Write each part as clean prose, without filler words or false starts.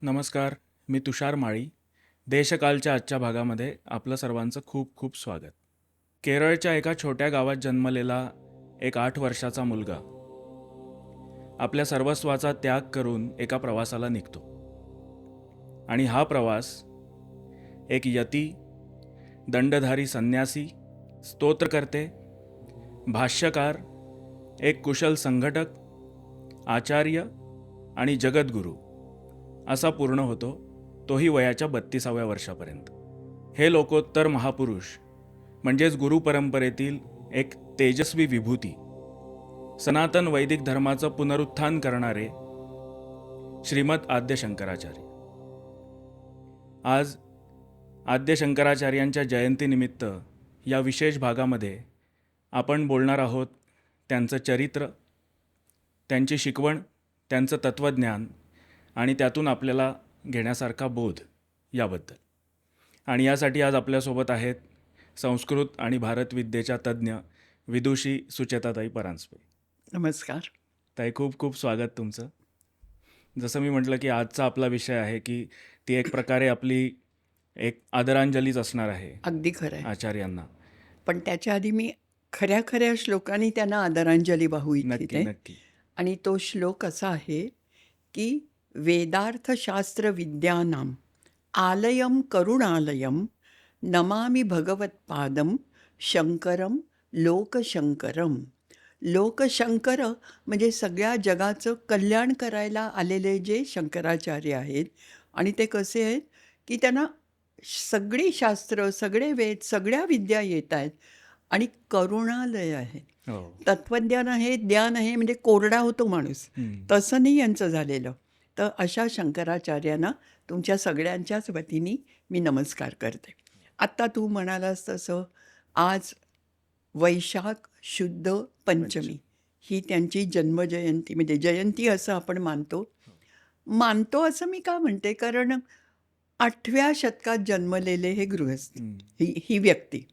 नमस्कार, मी तुषार माळी. देशकालच्या आजच्या भागामध्ये आपलं सर्वांचं खूप खूप स्वागत. केरळच्या एका छोट्या गावात जन्मलेला एक 8 वर्षाचा मुलगा आपल्या सर्वस्वाचा त्याग करून एका प्रवासाला निघतो. आणि हा प्रवास एक यती, दंडधारी संन्यासी, स्तोत्रकर्ते, भाष्यकार, एक कुशल संघटक, आचार्य आणि जगद्गुरू असा पूर्ण होतो, तोही वयाच्या 32व्या वर्षापर्यंत. हे लोकोत्तर महापुरुष म्हणजेच गुरु परंपरेतील एक तेजस्वी विभूती, सनातन वैदिक धर्माचं पुनरुत्थान करणारे श्रीमद आद्य शंकराचार्य. आज आद्य शंकराचार्यांच्या जयंतीनिमित्त या विशेष भागामध्ये आपण बोलणार आहोत त्यांचं चरित्र, त्यांची शिकवण, त्यांचं तत्त्वज्ञान आणि त्यातून आपल्याला घेण्यासारखा बोध याबद्दल. आणि यासाठी आज आपल्यासोबत आहेत संस्कृत आणि भारतविद्येच्या तज्ज्ञ विदुषी सुचेताताई परांजपे. नमस्कार. ताई, खूप खूप स्वागत तुमचं. जसं मी म्हटलं की आजचा आपला विषय आहे की ती एक प्रकारे आपली एक आदरांजलीच असणार आहे अगदी खरं आहे. आचार्यांना. पण त्याच्या आधी मी खऱ्या खऱ्या श्लोकांनी त्यांना आदरांजली वाहू नक्की इच्छिते. नक्की. आणि तो श्लोक असा आहे की वेदार्थशास्त्र विद्यानाम आलयम करुणालयम नमामि भगवत्पादम शंकरम लोकशंकरम. लोकशंकर म्हणजे सगळ्या जगाचं कल्याण करायला आलेले जे शंकराचार्य आहेत. आणि ते कसे आहेत की त्यांना सगळी शास्त्र, सगळे वेद, सगळ्या विद्या येत आहेत आणि करुणालय आहे. हो. तत्त्वज्ञान आहे, ज्ञान आहे, म्हणजे कोरडा होतो माणूस, तसं नाही यांचं झालेलं. तर अशा शंकराचार्यांना तुमच्या सगळ्यांच्याच वतीने मी नमस्कार करते. आत्ता तू म्हणालास तसं आज वैशाख शुद्ध पंचमी ही त्यांची जन्मजयंती, म्हणजे जयंती असं आपण मानतो असं मी का म्हणते, कारण 8व्या शतकात जन्मलेले हे गृहस्थ, ही व्यक्ती,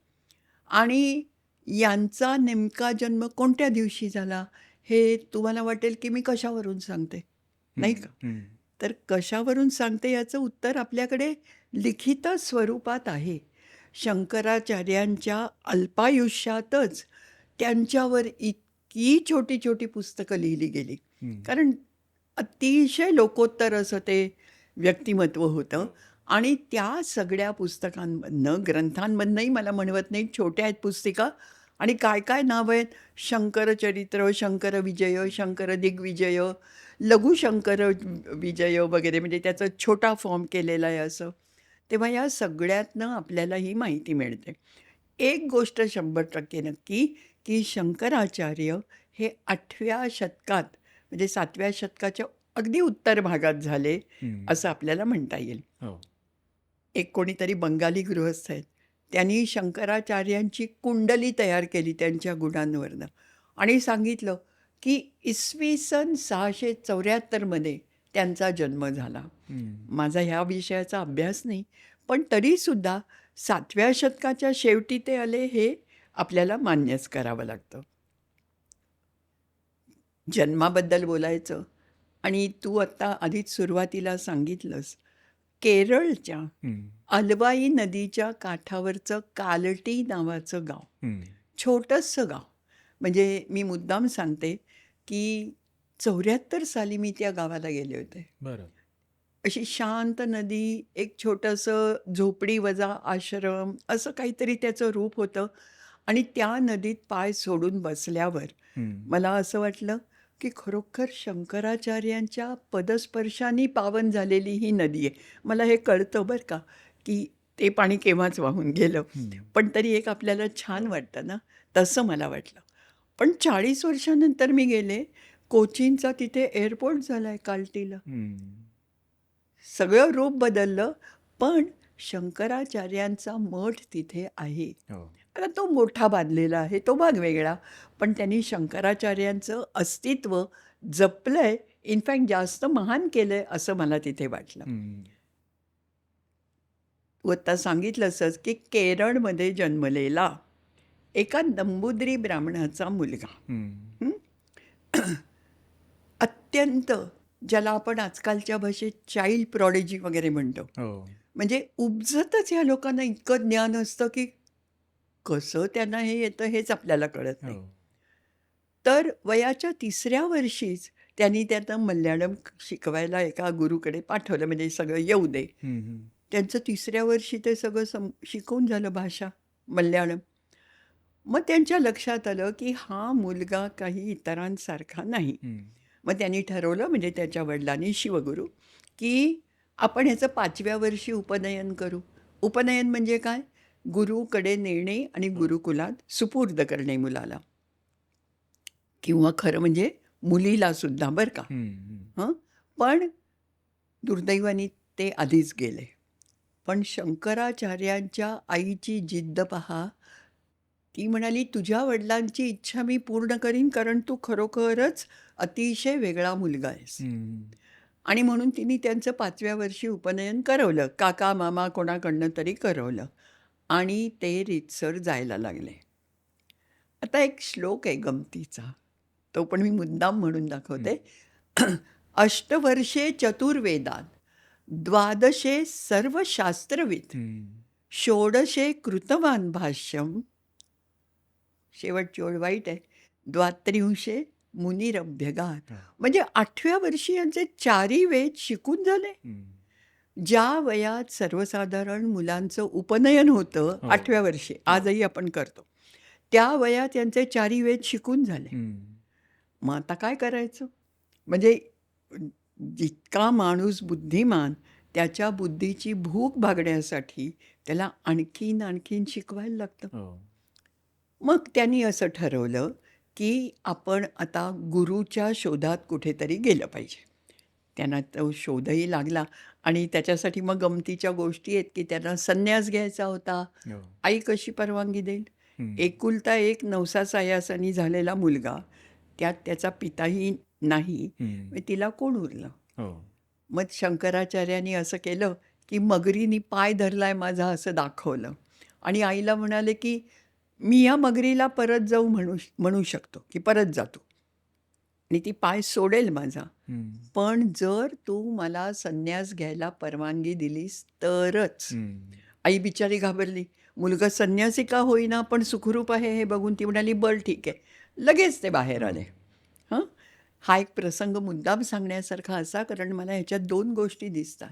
आणि यांचा नेमका जन्म कोणत्या दिवशी झाला हे तुम्हाला वाटेल की मी कशावरून सांगते, नाही का? तर कशावरून सांगते याचं उत्तर आपल्याकडे लिखित स्वरूपात आहे. शंकराचार्यांच्या अल्पायुष्यातच त्यांच्यावर इतकी छोटी छोटी पुस्तकं लिहिली गेली, कारण अतिशय लोकोत्तर असं ते व्यक्तिमत्व होतं. आणि त्या सगळ्या पुस्तकांमधनं, ग्रंथांमधनंही मला म्हणवत नाही, छोट्या आहेत पुस्तिका, आणि काय काय नाव आहेत: शंकरचरित्र, शंकर विजय, शंकर दिग्विजय, लघुशंकर विजय वगैरे, म्हणजे त्याचा छोटा फॉर्म केलेला आहे असं. तेव्हा या सगळ्यातनं आपल्याला ही माहिती मिळते. एक गोष्ट 100% नक्की की शंकराचार्य हे 8व्या शतकात, म्हणजे 7व्या शतकाच्या अगदी उत्तर भागात झाले असं आपल्याला म्हणता येईल. हो. एक कोणीतरी बंगाली गृहस्थ आहेत, त्यांनी शंकराचार्यांची कुंडली तयार केली त्यांच्या गुणांवरनं आणि सांगितलं की इसवी सन 674 त्यांचा जन्म झाला. माझा ह्या विषयाचा अभ्यास नाही, पण तरीसुद्धा 7व्या शतकाच्या शेवटी ते आले हे आपल्याला मान्यच करावं लागतं. जन्माबद्दल बोलायचं, आणि तू आत्ता आधीच सुरुवातीला सांगितलंस, केरळच्या अलवाई नदीच्या काठावरचं कालटी नावाचं गाव, छोटंसं गाव. म्हणजे मी मुद्दाम सांगते की 74 साली मी त्या गावाला गेले होते. बरं. अशी शांत नदी, एक छोटंसं झोपडी वजा आश्रम, असं काहीतरी त्याचं रूप होतं. आणि त्या नदीत पाय सोडून बसल्यावर मला असं वाटलं की खरोखर शंकराचार्यांच्या पदस्पर्शाने पावन झालेली ही नदी आहे. मला हे कळतं बरं का की ते पाणी केव्हाच वाहून गेलं, पण तरी एक आपल्याला छान वाटतं ना, तसं मला वाटलं. पण 40 वर्षानंतर मी गेले, कोचीनचा तिथे एअरपोर्ट झाला आहे कालटीला. सगळं रूप बदललं, पण शंकराचार्यांचा मठ तिथे आहे. आता तो मोठा बांधलेला आहे, तो भाग वेगळा, पण त्यांनी शंकराचार्यांचं अस्तित्व जपलंय, इनफॅक्ट जास्त महान केलंय असं मला तिथे वाटलं. तू आत्ता सांगितलंसच की केरळमध्ये जन्मलेला एका नंबूद्री ब्राह्मणाचा मुलगा, अत्यंत ज्याला आपण आजकालच्या भाषेत चाइल्ड प्रॉडेजी वगैरे म्हणतो. हो. म्हणजे उपजतच ह्या लोकांना इतकं ज्ञान असतं, की कसं त्यांना हे येतं हेच आपल्याला कळत नाही. हो. तर वयाच्या 3ऱ्या वर्षीच त्यांनी त्यांना मल्याळम शिकवायला एका गुरुकडे पाठवलं, म्हणजे सगळं येऊ दे. हं, हं. त्यांचं 3ऱ्या वर्षी ते सगळं शिकवून झालं भाषा, मल्याळम. मग त्यांच्या लक्षात आलं, की हा मुलगा काही इतरांसारखा नाही. हं. मग त्यांनी ठरवलं, म्हणजे त्याच्या वडिलांनी, शिवगुरू, की आपण ह्याचं 5व्या वर्षी उपनयन करू. उपनयन म्हणजे काय? गुरुकडे नेणे आणि हो. गुरुकुलात सुपूर्द करणे मुलाला, किंवा खरं म्हणजे मुलीला सुद्धा, बरं का. हं, हं. हं. पण दुर्दैवाने ते आधीच गेले. पण शंकराचार्यांच्या आईची जिद्द पहा. ती म्हणाली, "तुझ्या वडिलांची इच्छा मी पूर्ण करीन, कारण तू खरोखरच अतिशय वेगळा मुलगा आहेस." हं. आणि म्हणून तिने त्यांचं 5व्या वर्षी उपनयन करवलं. काका, मामा कोणाकडनं तरी करवलं आणि ते रीतसर जायला लागले. आता एक श्लोक आहे गमतीचा. तो पण मी मुद्दाम म्हणून हं. दाखवते. अष्टवर्षे चतुर्वेदान, द्वादशे सर्व शास्त्रविद, हं. षोडशे कृतवान भाष्यम, शेवटची ओळ वाईट आहे, द्वात्रिंशे मुनिरभ्यगात. हो. म्हणजे 8व्या वर्षी यांचे 4ही वेद शिकून झाले. हं. ज्या वयात सर्वसाधारण मुलांचं उपनयन होतं हो. 8व्या वर्षी, आजही आपण करतो, त्या वयात त्यांचे 4ही वेद शिकून झाले. हं. मग आता काय करायचं? म्हणजे जितका माणूस बुद्धिमान, त्याच्या बुद्धीची भूक भागण्यासाठी त्याला आणखीन आणखीन शिकवायला लागतं. हो. मग त्यांनी असं ठरवलं, की आपण आता गुरुच्या शोधात कुठेतरी गेलं पाहिजे. त्यांना तो शोधही लागला आणि त्याच्यासाठी मग गमतीच्या गोष्टी आहेत, की त्यांना संन्यास घ्यायचा होता. हो. आई कशी परवानगी देईल? हं. एकुलता एक नवसा सायासानी झालेला मुलगा, त्यात त्याचा पिताही नाही, हं. मग तिला कोण उरलं? हो. मग शंकराचार्यांनी असं केलं, की मगरीनी पाय धरलाय माझा असं दाखवलं आणि आईला म्हणाले, की मी या मगरीला परत जाऊ म्हणू म्हणू शकतो, की परत जातो आणि ती पाय सोडेल माझा. हं. पण जर तू मला संन्यास घ्यायला परवानगी दिलीस तरच. हं. आई बिचारी घाबरली. मुलगा संन्यासी का होईना पण सुखरूप आहे हे बघून ती म्हणाली, "बरं ठीक आहे." लगेच ते बाहेर हो. आले. हं. हा एक प्रसंग मुद्दाम सांगण्यासारखा असा, कारण मला ह्याच्यात 2 गोष्टी दिसतात.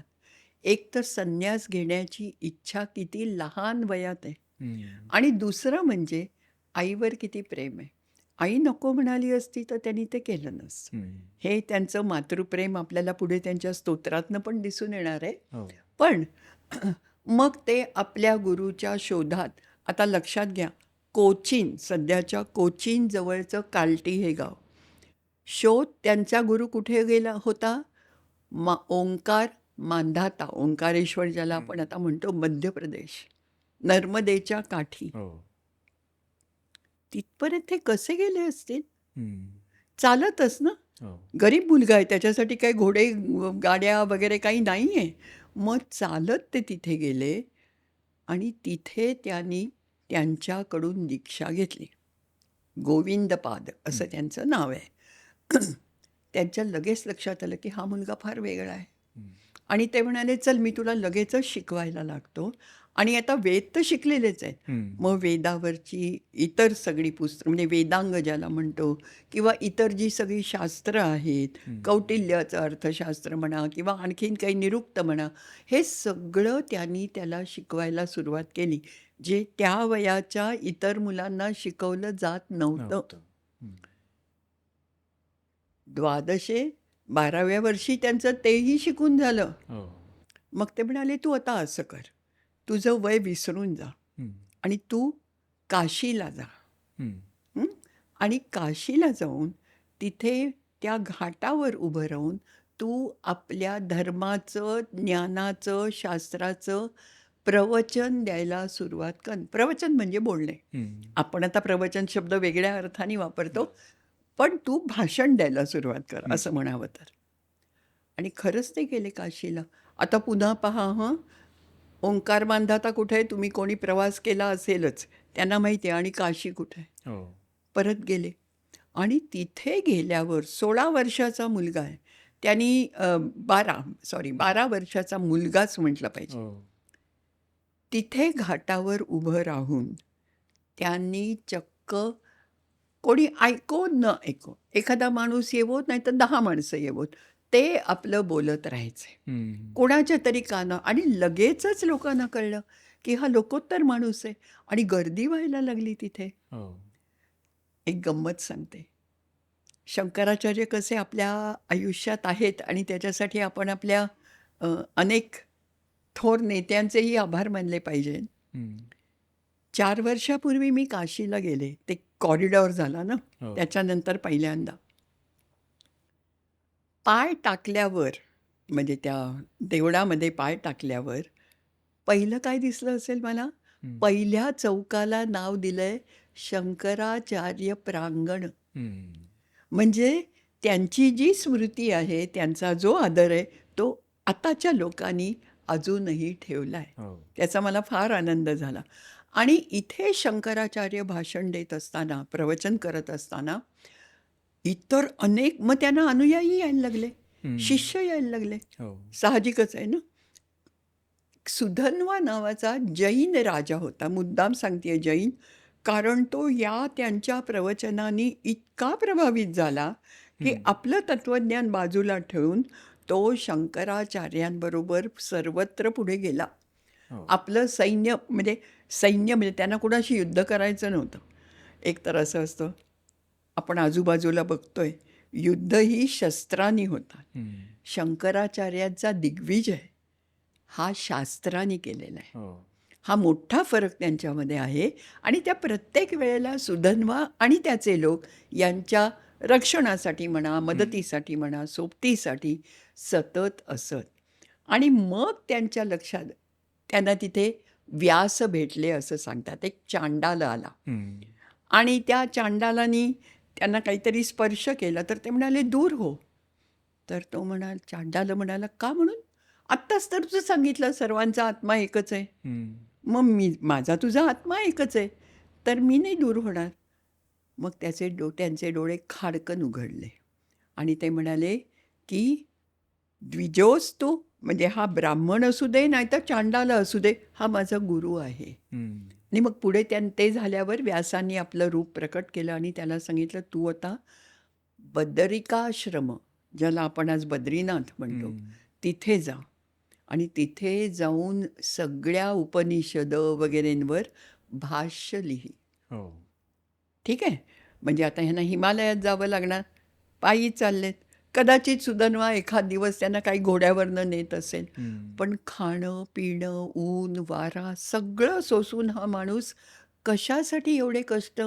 एक तर संन्यास घेण्याची इच्छा किती लहान वयात आहे हं. आणि दुसरं म्हणजे आईवर किती प्रेम आहे. आई नको म्हणाली असती तर त्यांनी ते केलं नसतं. हं. हे त्यांचं मातृप्रेम आपल्याला पुढे त्यांच्या स्तोत्रातनं पण दिसून येणार आहे. हो. पण मग ते आपल्या गुरुच्या शोधात, आता लक्षात घ्या, कोचीन, सध्याच्या कोचीन जवळचं काल्टी हे गाव. शोध त्यांचा गुरु कुठे गेला होता? ओंकार मांधाता, ओंकारेश्वर ज्याला हं. आपण आता म्हणतो, मध्य प्रदेश, नर्मदेच्या काठी. हो. तिथपर्यंत ते कसे गेले असतील? हं. चालतच ना. हो. गरीब मुलगा आहे, त्याच्यासाठी काही घोडे, गाड्या वगैरे काही नाही आहे. मग चालत ते तिथे गेले आणि तिथे त्यांनी त्यांच्याकडून दीक्षा घेतली. गोविंदपाद असं हं. त्यांचं नाव आहे. त्यांच्या लगेच लक्षात आलं, की हा मुलगा फार वेगळा आहे. हं. आणि ते म्हणाले, "चल मी तुला लगेचच शिकवायला लागतो." आणि आता वेद तर शिकलेलेच आहेत. हं. मग वेदावरची इतर सगळी पुस्तकं, म्हणजे वेदांग ज्याला म्हणतो, किंवा इतर जी सगळी शास्त्रं आहेत, हं. कौटिल्याचं अर्थशास्त्र म्हणा किंवा आणखीन काही निरुक्त म्हणा, हे सगळं त्यांनी त्याला शिकवायला सुरुवात केली, जे त्या वयाच्या इतर मुलांना शिकवलं जात नव्हतं. नव्हतं. हं. द्वादशे 12व्या वर्षी त्यांचं तेही शिकून झालं. हो. मग ते म्हणाले, "तू आता असं कर, तुझं वय विसरून जा हं. आणि तू काशीला जा." हं. हं? आणि काशीला जाऊन तिथे त्या घाटावर उभं राहून तू आपल्या धर्माचं, ज्ञानाचं, शास्त्राचं प्रवचन द्यायला सुरुवात कर. प्रवचन म्हणजे बोलणे. हं. आपण आता प्रवचन शब्द वेगळ्या अर्थाने वापरतो, पण तू भाषण द्यायला सुरुवात कर, हं. असं म्हणावं तर. आणि खरंच ते गेले काशीला. आता पुन्हा पहा, हं, ओंकार मांधाता कुठे आहे? तुम्ही कोणी प्रवास केला असेलच, त्यांना माहिती आहे. आणि काशी कुठे आहे? हो. परत गेले आणि तिथे गेल्यावर 16 वर्षाचा मुलगा आहे. त्यांनी 12 वर्षाचा मुलगाच म्हटलं पाहिजे. हो. तिथे घाटावर उभं राहून त्यांनी चक्क कोणी ऐको न ऐको, एखादा माणूस येवोत नाही तर 10 माणसं येवोत, ते आपलं बोलत राहायचे. हं. कोणाच्या तरी कानं आणि लगेचच लोकांना कळलं, की हा लोकोत्तर माणूस आहे आणि गर्दी व्हायला लागली तिथे. हो. एक गंमत सांगते. शंकराचार्य कसे आपल्या आयुष्यात आहेत आणि त्याच्यासाठी आपण आपल्या अनेक थोर नेत्यांचेही आभार मानले पाहिजे. हं. 4 वर्षापूर्वी मी काशीला गेले. ते कॉरिडॉर झाला ना, हो. त्याच्यानंतर पहिल्यांदा. पाय टाकल्यावर म्हणजे त्या देवळामध्ये पाय टाकल्यावर पहिलं काय दिसलं असेल मला? हं. पहिल्या चौकाला नाव दिलंय शंकराचार्य प्रांगण. हं. म्हणजे त्यांची जी स्मृती आहे, त्यांचा जो आदर आहे, तो आताच्या लोकांनी अजूनही ठेवला आहे. हो. त्याचा मला फार आनंद झाला. आणि इथे शंकराचार्य भाषण देत असताना, प्रवचन करत असताना, इतर अनेक मग त्यांना अनुयायी यायला लागले, हं. शिष्य यायला लागले. हो. साहजिकच आहे ना. सुधन्वा नावाचा जैन राजा होता. मुद्दाम सांगतेय जैन, कारण तो या त्यांच्या प्रवचनांनी इतका प्रभावित झाला, की हं. आपलं तत्त्वज्ञान बाजूला ठेवून तो शंकराचार्यांबरोबर सर्वत्र पुढे गेला. हो. आपलं सैन्य म्हणजे त्यांना कुणाशी युद्ध करायचं नव्हतं. एकतर असं असतं, आपण आजूबाजूला बघतोय, युद्ध ही शस्त्रांनी होतात. हं. शंकराचार्यांचा दिग्विजय हा शास्त्राने केलेला आहे. हो. हा मोठा फरक त्यांच्यामध्ये आहे आणि त्या प्रत्येक वेळेला सुधन्वा आणि त्याचे लोक यांच्या रक्षणासाठी म्हणा, मदतीसाठी म्हणा, सोबतीसाठी सतत असत. आणि मग त्यांच्या लक्षात त्यांना तिथे व्यास भेटले असं सांगतात. एक चांडाल आला हं. आणि त्या चांडालानी त्यांना काहीतरी स्पर्श केला तर ते म्हणाले, "दूर हो." तर तो चांडाल म्हणाला, "का म्हणून? आत्ताच तर तुझं सांगितलं सर्वांचा आत्मा एकच आहे. हं. मग माझा तुझा आत्मा एकच आहे, तर मी नाही दूर होणार." मग त्यांचे डोळे खाडकन उघडले आणि ते म्हणाले, की द्विजोस तू, म्हणजे हा ब्राह्मण असू दे नाही तर चांडाला असू दे, हा माझा गुरु आहे. हं. आणि मग पुढे ते झाल्यावर व्यासांनी आपलं रूप प्रकट केलं आणि त्याला सांगितलं, तू आता बदरिकाश्रम, ज्याला आपण आज बद्रीनाथ म्हणतो, हं. तिथे जा आणि तिथे जाऊन सगळ्या उपनिषद वगैरेंवर भाष्य लिही. हो. ठीक आहे. म्हणजे आता ह्यांना हिमालयात जावं लागणार, पायी चाललेत. कदाचित सुधन्वा एखाद दिवस त्यांना काही घोड्यावरनं नेत असेल, हं. पण खाणं पिणं ऊन वारा सगळं सोसून हा माणूस कशासाठी एवढे कष्ट?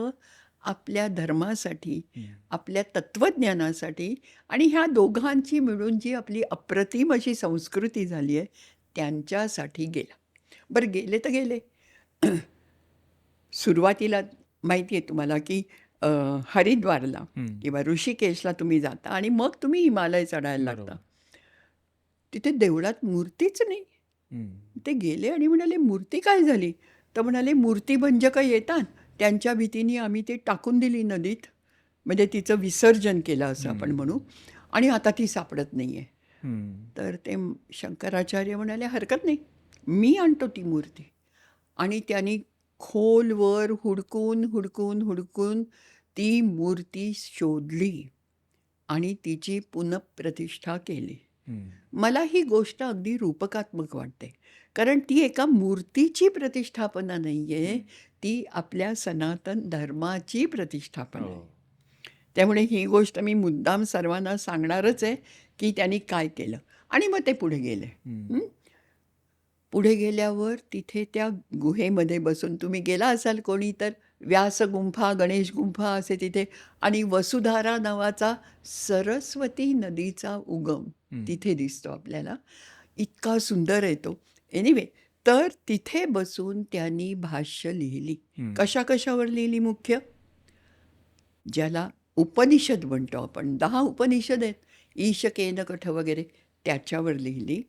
आपल्या धर्मासाठी, हं. आपल्या तत्त्वज्ञानासाठी आणि ह्या दोघांची मिळून जी आपली अप्रतिम अशी संस्कृती झाली आहे त्यांच्यासाठी गेला. बरं, गेले तर गेले. सुरुवातीला माहिती आहे तुम्हाला, की हरिद्वारला हं. किंवा ऋषिकेशला तुम्ही जाता आणि मग तुम्ही हिमालय चढायला लागता. बरोबर. तिथे देवळात मूर्तीच नाही. हं. ते गेले आणि म्हणाले, मूर्ती काय झाली? तर म्हणाले, मूर्तिभंजक येतात, त्यांच्या भीतीने आम्ही ते टाकून दिली नदीत, म्हणजे तिचं विसर्जन केलं असं आपण म्हणू, आणि आता ती सापडत नाही आहे. हं. तर ते शंकराचार्य म्हणाले, हरकत नाही, मी आणतो ती मूर्ती. आणि त्यांनी खोलवर हुडकून हुडकून हुडकून ती मूर्ती शोधली आणि तिची पुनःप्रतिष्ठा केली. हं. मला ही गोष्ट अगदी रूपकात्मक वाटते, कारण ती एका मूर्तीची प्रतिष्ठापना नाही आहे, ती आपल्या सनातन धर्माची प्रतिष्ठापना आहे. हो. त्यामुळे ही गोष्ट मी मुद्दाम सर्वांना सांगणारच आहे, की त्यांनी काय केलं. आणि मग ते पुढे गेले. हं. पुढे गेल्यावर तिथे त्या गुहेमध्ये बसून, तुम्ही गेला असाल कोणी तर, व्यास गुंफा, गणेश गुंफा असे तिथे, आणि वसुधारा नावाचा सरस्वती नदीचा उगम हं. तिथे दिसतो आपल्याला. इतका सुंदर आहे तो. एनिवे, तर तिथे बसून त्यांनी भाष्य लिहिली. हं. कशावर लिहिली? मुख्य ज्याला उपनिषद म्हणतो आपण, 10 उपनिषद आहेत, ईशकेन कठ वगैरे, त्याच्यावर लिहिली.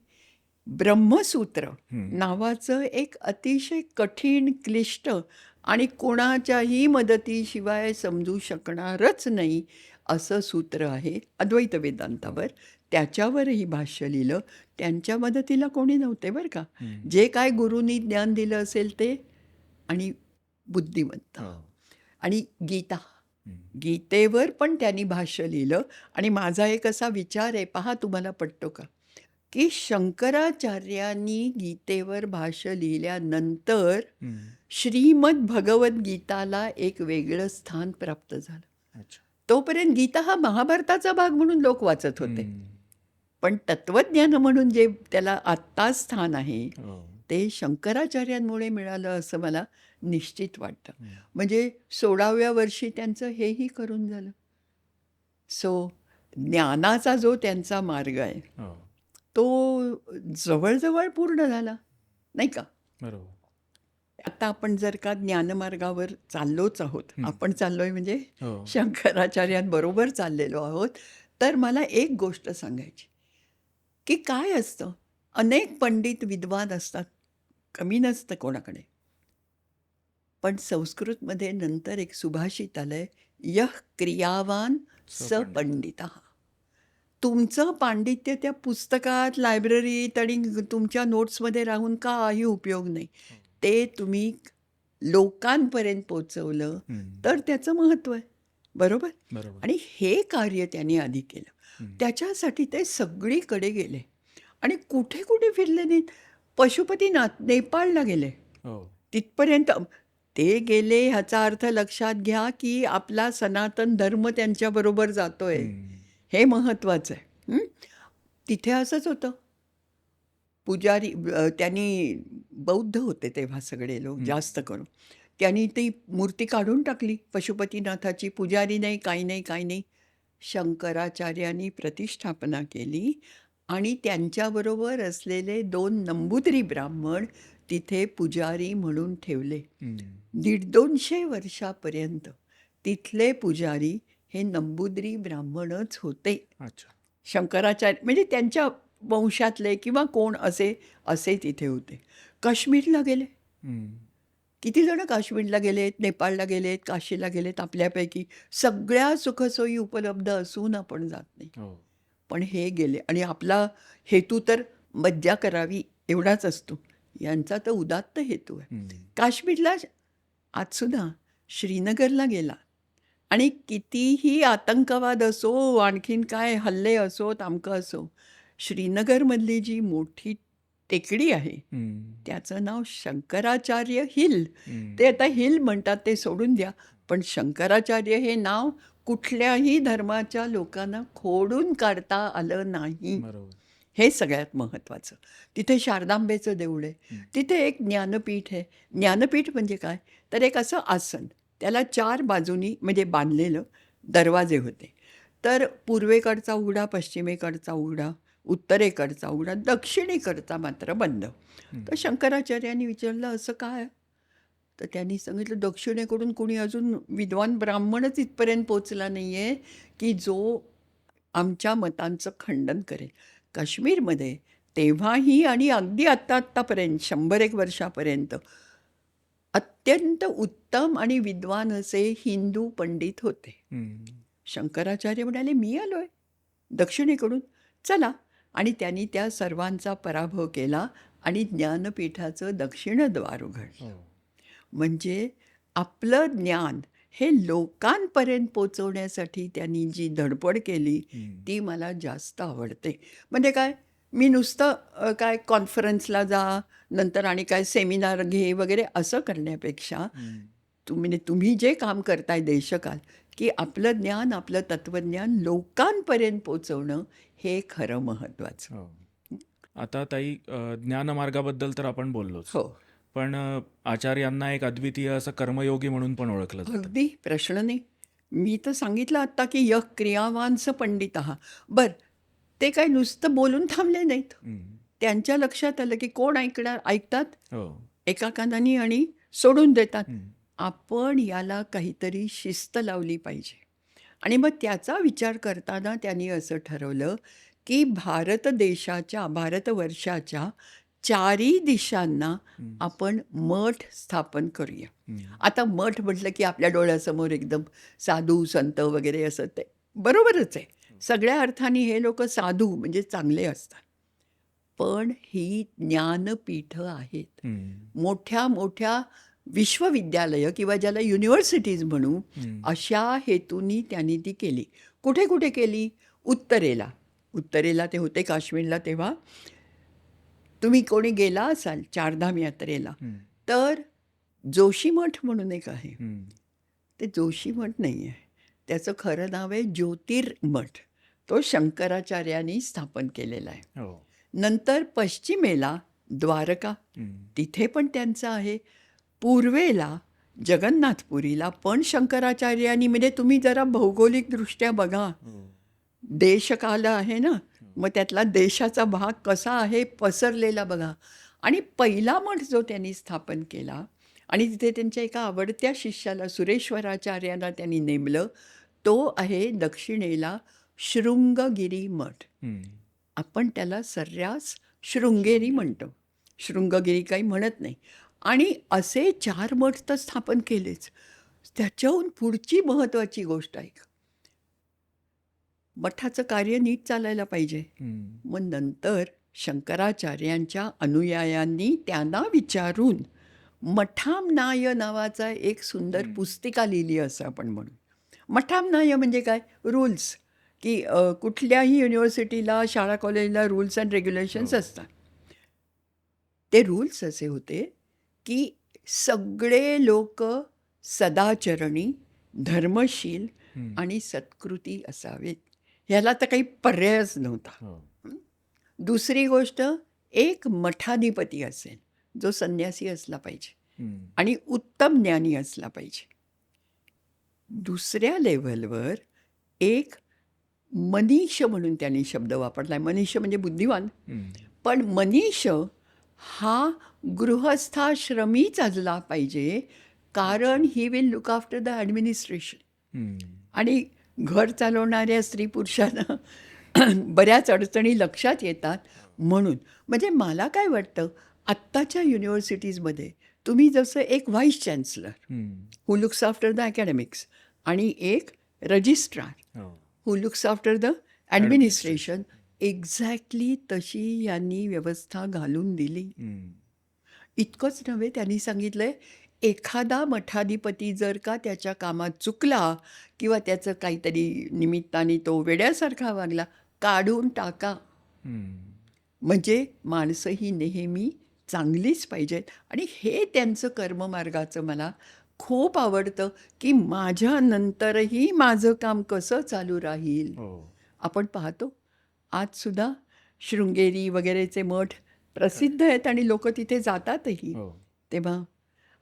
ब्रह्मसूत्र हं. नावाचं एक अतिशय कठीण, क्लिष्ट आणि कोणाच्याही मदतीशिवाय समजू शकणारच नाही असं सूत्र आहे अद्वैत वेदांतावर. त्याच्यावरही भाष्य लिहिलं. त्यांच्या मदतीला कोणी नव्हते बरं का. जे काय गुरूंनी ज्ञान दिलं असेल ते, आणि बुद्धिमत्ता आणि गीता. गीतेवर पण त्यांनी भाष्य लिहिलं. आणि माझा एक असा विचार आहे, पहा तुम्हाला पटतो का, की शंकराचार्यांनी गीतेवर भाष्य लिहिल्यानंतर श्रीमद भगवद्गीताला एक वेगळं स्थान प्राप्त झालं. अच्छा. तोपर्यंत गीता हा महाभारताचा भाग म्हणून लोक वाचत होते. पण तत्वज्ञान म्हणून जे त्याला आत्ता स्थान आहे ते शंकराचार्यांमुळे मिळालं असं मला निश्चित वाटतं. म्हणजे 16व्या वर्षी त्यांचं हेही करून झालं. सो ज्ञानाचा जो त्यांचा मार्ग आहे तो जवळजवळ पूर्ण झाला, नाही का. बरोबर. आता आपण जर का ज्ञानमार्गावर चाललोच आहोत, आपण चाललोय म्हणजे हो. शंकराचार्यांबरोबर चाललेलो आहोत, तर मला एक गोष्ट सांगायची की काय असतं, अनेक पंडित विद्वान असतात, कमी नसतं कोणाकडे. पण संस्कृतमध्ये नंतर एक सुभाषित आलंय, यः क्रियावान स पंडितः. तुमचं पांडित्य त्या पुस्तकात, लायब्ररीत आणि तुमच्या नोट्समध्ये राहून काही उपयोग नाही. ते तुम्ही लोकांपर्यंत पोचवलं तर त्याचं महत्त्व आहे. बरोबर. आणि हे कार्य त्यांनी आधी केलं. त्याच्यासाठी ते सगळीकडे गेले आणि कुठे कुठे फिरले नाहीत. पशुपतीनाथ नेपाळला गेले. तिथपर्यंत ते गेले. ह्याचा अर्थ लक्षात घ्या की आपला सनातन धर्म त्यांच्याबरोबर जातोय, हे महत्त्वाचं आहे. तिथे असंच होतं. पुजारी, त्यांनी बौद्ध होते तेव्हा सगळे लोक जास्त करून. त्यांनी ती मूर्ती काढून टाकली पशुपतीनाथाची. पुजारी नाही, काही नाही, काही नाही. शंकराचार्यांनी प्रतिष्ठापना केली आणि त्यांच्याबरोबर असलेले 2 नंबूद्री ब्राह्मण तिथे पुजारी म्हणून ठेवले. 150-200 वर्षापर्यंत तिथले पुजारी हे नंबूद्री ब्राह्मणच होते. शंकराचार्य म्हणजे त्यांच्या वंशातले किंवा कोण असे तिथे होते. काश्मीरला गेले. किती जण काश्मीरला गेलेत, नेपाळला गेलेत, काशीला गेलेत. आपल्यापैकी सगळ्या सुखसोयी उपलब्ध असून आपण जात नाही. पण हे गेले आणि आपला हेतू तर मज्जा करावी एवढाच असतो. यांचा तर उदात्त हेतू आहे. काश्मीरला आजसुद्धा, श्रीनगरला गेला आणि कितीही आतंकवाद असो, आणखीन काय हल्ले असो, तामकं असो, श्रीनगरमधली जी मोठी टेकडी आहे त्याचं नाव शंकराचार्य हिल. ते आता हिल म्हणतात, ते सोडून द्या. पण शंकराचार्य हे नाव कुठल्याही धर्माच्या लोकांना खोडून काढता आलं नाही. हे सगळ्यात महत्त्वाचं. तिथे शारदांबेचं देऊळ आहे. तिथे एक ज्ञानपीठ आहे. ज्ञानपीठ म्हणजे काय, तर एक असं आसन, त्याला 4 बाजूनी म्हणजे बांधलेलं दरवाजे होते. तर पूर्वेकडचा उघडा, पश्चिमेकडचा उघडा, उत्तरेकडचा उघडा, दक्षिणेकडचा मात्र बंद. तर शंकराचार्यांनी विचारलं असं काय. तर त्यांनी सांगितलं, दक्षिणेकडून कोणी अजून विद्वान ब्राह्मणच इथपर्यंत पोचला नाही आहे की जो आमच्या मतांचं खंडन करेल. काश्मीरमध्ये तेव्हाही आणि अगदी आत्तापर्यंत 100-1 वर्षापर्यंत अत्यंत उत्तम आणि विद्वान असे हिंदू पंडित होते. शंकराचार्य म्हणाले, मी आलोय दक्षिणेकडून, चला. आणि त्यांनी त्या सर्वांचा पराभव केला आणि ज्ञानपीठाचं दक्षिणद्वार उघडलं. म्हणजे आपलं ज्ञान हे लोकांपर्यंत पोचवण्यासाठी त्यांनी जी धडपड केली ती मला जास्त आवडते. म्हणजे काय, मी नुसतं काय कॉन्फरन्सला जा, नंतर आणि काय सेमिनार घे वगैरे असं करण्यापेक्षा तुम्ही जे काम करताय देशकाल, की आपलं ज्ञान, आपलं तत्त्वज्ञान लोकांपर्यंत पोचवणं हे खरं महत्त्वाचं. आता ताई, ज्ञानमार्गाबद्दल तर आपण बोललोच. हो. पण आचार्यांना एक अद्वितीय असं कर्मयोगी म्हणून पण ओळखलं जातं. अगदी प्रश्न नाही. मी तर सांगितलं आत्ता की यः क्रियावांस पंडितः. बरं, ते काय नुसतं बोलून थांबले नाहीत. त्यांच्या लक्षात आलं की कोण ऐकतात एका कानाने आणि सोडून देतात. आपण याला काहीतरी शिस्त लावली पाहिजे. आणि मग त्याचा विचार करताना त्यांनी असं ठरवलं की भारतवर्षाच्या 4ही दिशांना आपण मठ स्थापन करूया. आता मठ म्हटलं की आपल्या डोळ्यासमोर एकदम साधू संत वगैरे असं, ते बरोबरच आहे. सगळ्या अर्थाने हे लोक साधू म्हणजे चांगले असतात. पण ही ज्ञानपीठं आहेत. मोठ्या मोठ्या विश्वविद्यालयं किंवा ज्याला युनिव्हर्सिटीज म्हणू, अशा हेतूनी त्यांनी ती केली. कुठे कुठे केली? उत्तरेला. उत्तरेला ते होते काश्मीरला तेव्हा. तुम्ही कोणी गेला असाल चारधाम यात्रेला तर जोशीमठ म्हणून एक आहे. ते जोशीमठ नाही आहे, त्याचं खरं नाव आहे ज्योतिर्मठ. तो शंकराचार्यांनी स्थापन केलेला आहे. नंतर पश्चिमेला द्वारका, तिथे पण त्यांचं आहे. पूर्वेला जगन्नाथपुरीला पण शंकराचार्यांनी, म्हणजे तुम्ही जरा भौगोलिकदृष्ट्या बघा, देशकाल आहे ना, मग त्यातला देशाचा भाग कसा आहे पसरलेला बघा. आणि पहिला मठ जो त्यांनी स्थापन केला आणि तिथे त्यांच्या एका आवडत्या शिष्याला सुरेश्वराचार्यांना त्यांनी नेमलं, तो आहे दक्षिणेला शृंगगिरी मठ. आपण त्याला सर्रास शृंगेरी म्हणतो, शृंगगिरी काही म्हणत नाही. आणि असे 4 मठ तर स्थापन केलेच. त्याच्याहून पुढची महत्त्वाची गोष्ट आहे, मठाचं कार्य नीट चालायला पाहिजे. मग नंतर शंकराचार्यांच्या अनुयायांनी त्यांना विचारून मठामनाय नावाचा एक सुंदर पुस्तिका लिहिली असं आपण म्हणू. मठामनाय म्हणजे काय? रूल्स, की कुठल्याही युनिव्हर्सिटीला, शाळा कॉलेजला रूल्स अँड रेग्युलेशन्स असतात. ते रूल्स असे होते की सगळे लोक सदाचरणी, धर्मशील आणि सत्कृती असावेत. ह्याला तर काही पर्यायच नव्हता. दुसरी गोष्ट, एक मठाधिपती असेल जो संन्यासी असला पाहिजे आणि उत्तम ज्ञानी असला पाहिजे. दुसऱ्या लेव्हलवर एक मनीष म्हणून त्यांनी शब्द वापरलाय. मनीष म्हणजे बुद्धिवान, पण मनीष हा गृहस्थाश्रमीच असला पाहिजे, कारण he will look after the administration. आणि घर चालवणाऱ्या स्त्री पुरुषांना बऱ्याच अडचणी लक्षात येतात. म्हणून म्हणजे मला काय वाटतं, आत्ताच्या युनिव्हर्सिटीजमध्ये तुम्ही जसं एक vice chancellor who looks after the academics आणि एक registrar who looks after the administration, exactly तशी यांनी व्यवस्था घालून दिली. इतकंच नव्हे, त्यांनी सांगितलंय एखादा मठाधिपती जर का त्याच्या कामात चुकला किंवा त्याचं काहीतरी निमित्ताने तो वेड्यासारखा वागला, काढून टाका. म्हणजे माणसं ही नेहमी चांगलीच पाहिजेत. आणि हे त्यांचं कर्ममार्गाचं मला खूप आवडतं, की माझ्यानंतरही माझं काम कसं चालू राहील. आपण पाहतो आजसुद्धा शृंगेरी वगैरेचे मठ प्रसिद्ध आहेत आणि लोक तिथे जातातही. तेव्हा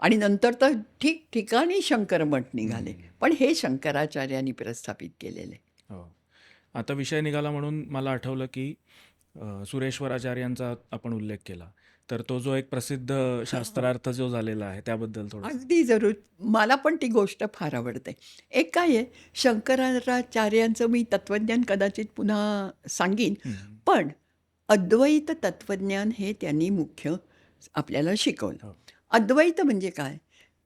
आणि नंतर तर ठिकठिकाणी शंकर मठ निघाले, पण हे शंकराचार्यांनी प्रस्थापित केलेले. आता विषय निघाला म्हणून मला आठवलं की सुरेश्वराचार्यांचा आपण उल्लेख केला, तर तो जो एक प्रसिद्ध शास्त्रार्थ जो झालेला आहे त्याबद्दल थोडं. अगदी जरूर. मला पण ती गोष्ट फार आवडते. एक काय आहे, शंकराचार्यांचं मी तत्त्वज्ञान कदाचित पुन्हा सांगीन, पण अद्वैत तत्त्वज्ञान हे त्यांनी मुख्य आपल्याला शिकवलं. अद्वैत म्हणजे काय,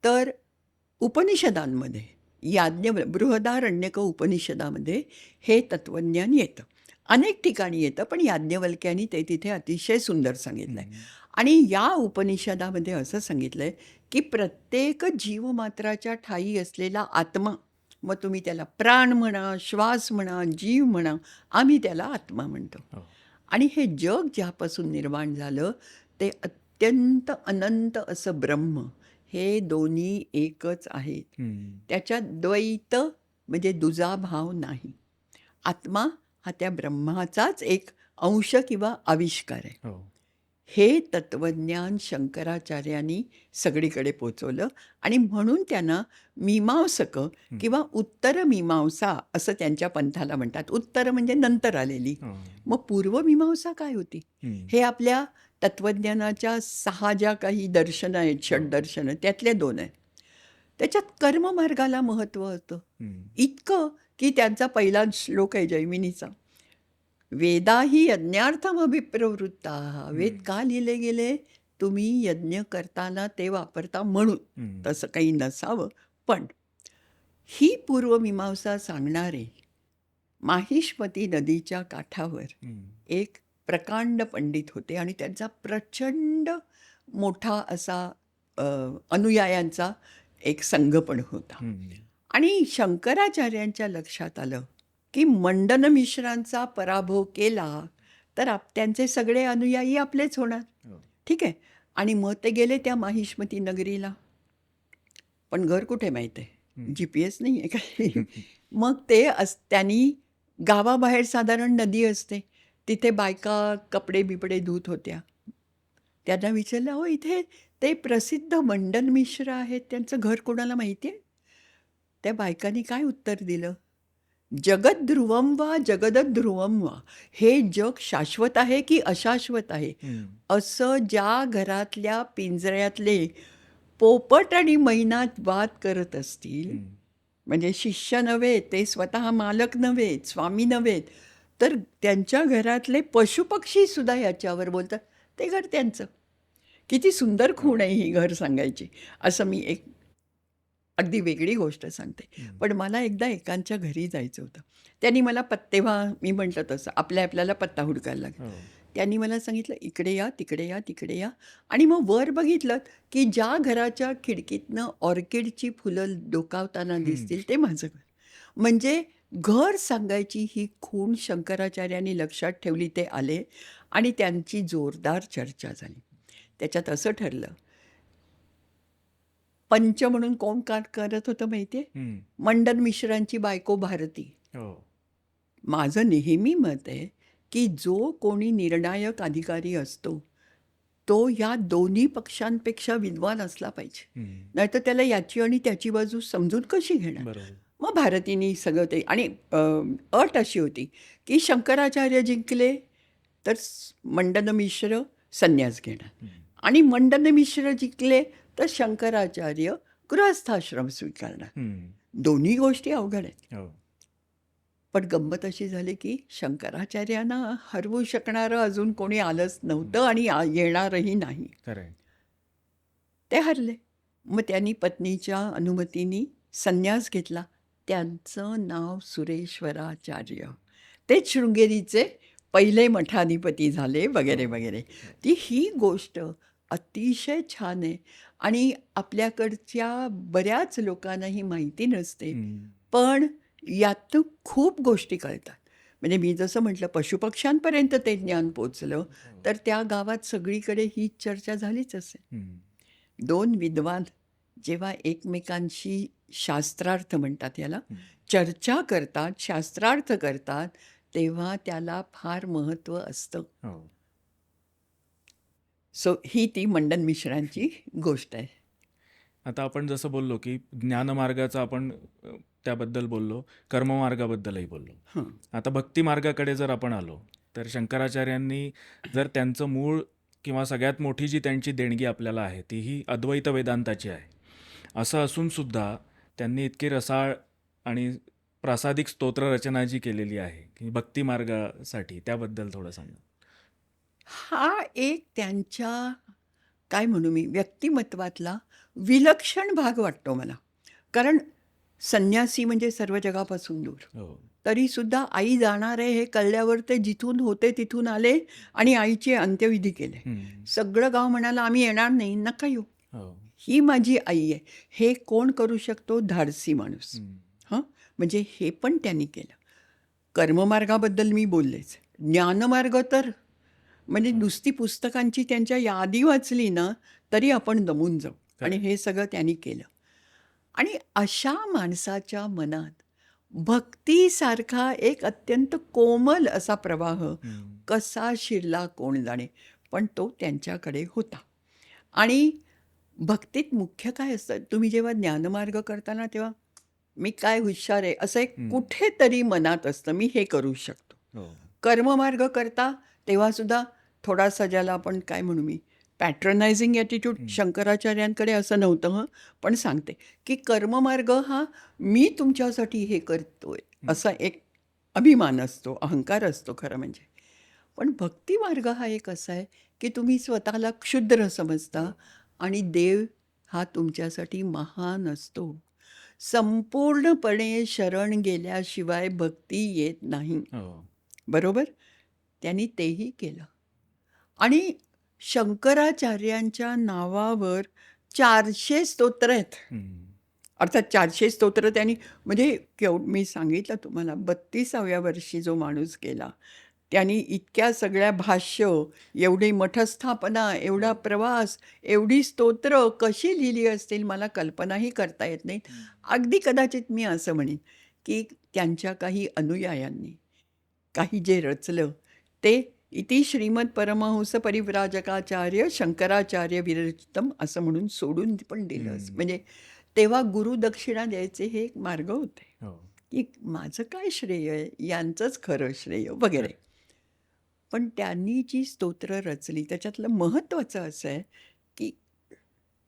तर उपनिषदांमध्ये बृहदारण्यक उपनिषदामध्ये हे तत्त्वज्ञान येतं. अनेक ठिकाणी येतं, पण याज्ञवल्क्यांनी ते तिथे अतिशय सुंदर सांगितलं आहे. आणि या उपनिषदामध्ये असं सांगितलं आहे की प्रत्येक जीवमात्राच्या ठायी असलेला आत्मा, मग तुम्ही त्याला प्राण म्हणा, श्वास म्हणा, जीव म्हणा, आम्ही त्याला आत्मा म्हणतो. आणि हे जग ज्यापासून निर्माण झालं ते अत्यंत अनंत असं ब्रह्म, हे दोन्ही एकच आहेत. त्याच्यात द्वैत म्हणजे दुजा भाव नाही. आत्मा हा त्या ब्रह्माचाच एक अंश किंवा आविष्कार आहे. हे तत्त्वज्ञान शंकराचार्यांनी सगळीकडे पोचवलं आणि म्हणून त्यांना मीमांसक किंवा उत्तर मीमांसा असं त्यांच्या पंथाला म्हणतात. उत्तर म्हणजे नंतर आलेली. मग पूर्वमीमांसा काय होती, हे आपल्या तत्त्वज्ञानाच्या 6 ज्या काही दर्शनं आहेत, षड्दर्शनं, त्यातले 2 आहेत. त्याच्यात कर्ममार्गाला महत्त्व होतं, इतकं की त्यांचा पहिला श्लोक आहे जैमिनीचा, वेदाही यज्ञार्थमभिप्रवृत्ता. वेद का लिहिले गेले, तुम्ही यज्ञ करताना ते वापरता म्हणून. तसं काही नसावं, पण ही पूर्वमीमांसा सांगणारे माहिष्मती नदीच्या काठावर हम्म. एक प्रकांड पंडित होते आणि त्यांचा प्रचंड मोठा असा अनुयायांचा एक संघ पण होता. हम्म. आणि शंकराचार्यांच्या लक्षात आलं की मंडन मिश्रांचा पराभव केला तर त्यांचे सगळे अनुयायी आपलेच होणार. हो. ठीक आहे. आणि मग ते गेले त्या माहिष्मती नगरीला. पण घर कुठे माहीत आहे, हम्म. GPS नाही आहे काही. मग ते त्यांनी गावाबाहेर साधारण नदी असते, तिथे बायका कपडे बिपडे धुत होत्या. त्यांना विचारलं, हो इथे ते प्रसिद्ध मंडन मिश्र आहेत, त्यांचं घर कोणाला माहिती आहे? त्या बायकांनी काय उत्तर दिलं, जगद्ध्रुवम वा जगदध्रुवम वा, हे जग शाश्वत आहे की अशाश्वत आहे हम्म. असं ज्या घरातल्या पिंजऱ्यातले पोपट आणि मैना वाद करत असतील, हम्म. म्हणजे शिष्य नव्हे, ते स्वतः मालक नव्हेत, स्वामी नव्हेत, तर त्यांच्या घरातले पशुपक्षीसुद्धा याच्यावर बोलतात, ते घर त्यांचं. किती सुंदर खूण आहे ही घर सांगायची. असं मी एक अगदी वेगळी गोष्ट सांगते. हम्म. पण मला एकदा एकांच्या घरी जायचं होतं. त्यांनी मला तेव्हा मी म्हटलं तसं आपल्याला पत्ता हुडकायला लागेल. हो. त्यांनी मला सांगितलं, इकडे या, तिकडे या, तिकडे या. आणि मग वर बघितलं की ज्या घराच्या खिडकीतनं ऑर्किडची फुलं डोकावताना दिसतील ते माझं घर. म्हणजे घर सांगायची ही खूण शंकराचार्यांनी लक्षात ठेवली. ते आले आणि त्यांची जोरदार चर्चा झाली. त्याच्यात असं ठरलं, पंच म्हणून कोण करत होतं माहिती आहे? हम्म. मंडन मिश्रांची बायको भारती. हो. माझं नेहमी मत आहे की जो कोणी निर्णायक अधिकारी असतो तो या दोन्ही पक्षांपेक्षा विद्वान असला पाहिजे, हम्म. नाहीतर त्याला याची आणि त्याची बाजू समजून कशी घेणार. बरोबर. मग भारतीने सगळं ते, आणि अट अशी होती की शंकराचार्य जिंकले तर मंडन मिश्र संन्यास घेणार, हम्म. आणि मंडन मिश्र जिंकले तर शंकराचार्य गृहस्थाश्रम स्वीकारणार. हम्म. दोन्ही गोष्टी अवघड आहेत. हो. पण गंमत अशी झाली की शंकराचार्यांना हरवू शकणारं अजून कोणी आलंच नव्हतं आणि येणारही नाही. खरंय. ते हरले. मग त्यांनी पत्नीच्या अनुमतीने संन्यास घेतला. त्यांचं नाव सुरेश्वराचार्य. तेच शृंगेरीचे पहिले मठाधिपती झाले वगैरे वगैरे. ही गोष्ट अतिशय छान आहे आणि आपल्याकडच्या बऱ्याच लोकांना ही माहिती नसते. हम्म. पण यातून खूप गोष्टी कळतात. म्हणजे मी जसं म्हटलं, पशुपक्ष्यांपर्यंत ते ज्ञान पोचलं तर त्या गावात सगळीकडे ही चर्चा झालीच असेल. हम्म. दोन विद्वान जेव्हा एकमेकांशी शास्त्रार्थ म्हणतात याला, चर्चा करतात, शास्त्रार्थ करतात, तेव्हा त्याला फार महत्त्व असतं. हो. सो ही ती मंडन मिश्रांची गोष्ट आहे. आता आपण जसं बोललो की ज्ञानमार्गाचा आपण त्याबद्दल बोललो, कर्ममार्गाबद्दलही बोललो. हं. आता भक्ती मार्गाकडे जर आपण आलो तर शंकराचार्यांनी जर त्यांचं मूळ किंवा सगळ्यात मोठी जी त्यांची देणगी आपल्याला आहे ती ही अद्वैत वेदांताची आहे. असं असूनसुद्धा त्यांनी इतकी रसाळ आणि प्रासादिक स्तोत्र रचना जी केलेली आहे की भक्ती मार्गासाठी, त्याबद्दल थोडं सांगा. हा एक त्यांच्या, काय म्हणू मी, व्यक्तिमत्वातला विलक्षण भाग वाटतो मला. कारण संन्यासी म्हणजे सर्व जगापासून दूर, हो. तरीसुद्धा आई जाणार आहे हे कळल्यावर ते जिथून होते तिथून आले आणि आईचे अंत्यविधी केले. हम्म. सगळं गाव म्हणाला आम्ही येणार नाही, नका येऊ, हो. ही माझी आई आहे. हे कोण करू शकतो? धाडसी माणूस. हम्म. हां, म्हणजे हे पण त्यांनी केलं. कर्ममार्गाबद्दल मी बोललेच. ज्ञानमार्ग तर म्हणजे नुसती पुस्तकांची त्यांच्या यादी वाचली ना तरी आपण दमून जाऊ. आणि हे सगळं त्यांनी केलं. आणि अशा माणसाच्या मनात भक्तीसारखा एक अत्यंत कोमल असा प्रवाह हम्म. कसा शिरला कोण जाणे, पण तो त्यांच्याकडे होता. आणि भक्तीत मुख्य काय असतं, तुम्ही जेव्हा ज्ञानमार्ग करताना तेव्हा मी काय हुशार आहे असं एक कुठेतरी मनात असतं, मी हे करू शकतो. हो. कर्ममार्ग करता तेव्हासुद्धा थोडासा, ज्याला आपण काय म्हणू मी, पॅट्रनायझिंग ॲटिट्यूड शंकराचार्यांकडे असं नव्हतं. हं, पण सांगते की कर्ममार्ग हा मी तुमच्यासाठी हे करतोय असा एक अभिमान असतो, अहंकार असतो खरं म्हणजे. पण भक्तिमार्ग हा एक असा आहे की तुम्ही स्वतःला क्षुद्र समजता आणि देव हा तुमच्यासाठी महान असतो. संपूर्णपणे शरण गेल्याशिवाय भक्ती येत नाही. हो. बरोबर? त्यांनी तेही केलं. आणि शंकराचार्यांच्या नावावर 400 स्तोत्र आहेत. हं. अर्थात 400 स्तोत्र त्यांनी म्हणजे मी सांगितलं तुम्हाला 32व्या वर्षी जो माणूस गेला, त्यांनी इतक्या सगळ्या भाष्य, एवढी मठस्थापना, एवढा प्रवास, एवढी स्तोत्र कशी लिहिली असतील मला कल्पनाही करता येत नाहीत. अगदी कदाचित मी असं म्हणेन, की त्यांच्या काही अनुयायांनी काही जे रचलं ते इति श्रीमद परमहंस परिव्राजकाचार्य शंकराचार्य विरचितम असं म्हणून सोडून पण दिलं. म्हणजे तेव्हा गुरुदक्षिणा द्यायचे हे एक मार्ग होते, हो. की माझं काय श्रेय आहे, यांचंच खरं श्रेय वगैरे. पण त्यांनी जी स्तोत्र रचली त्याच्यातलं महत्त्वाचं असं आहे, की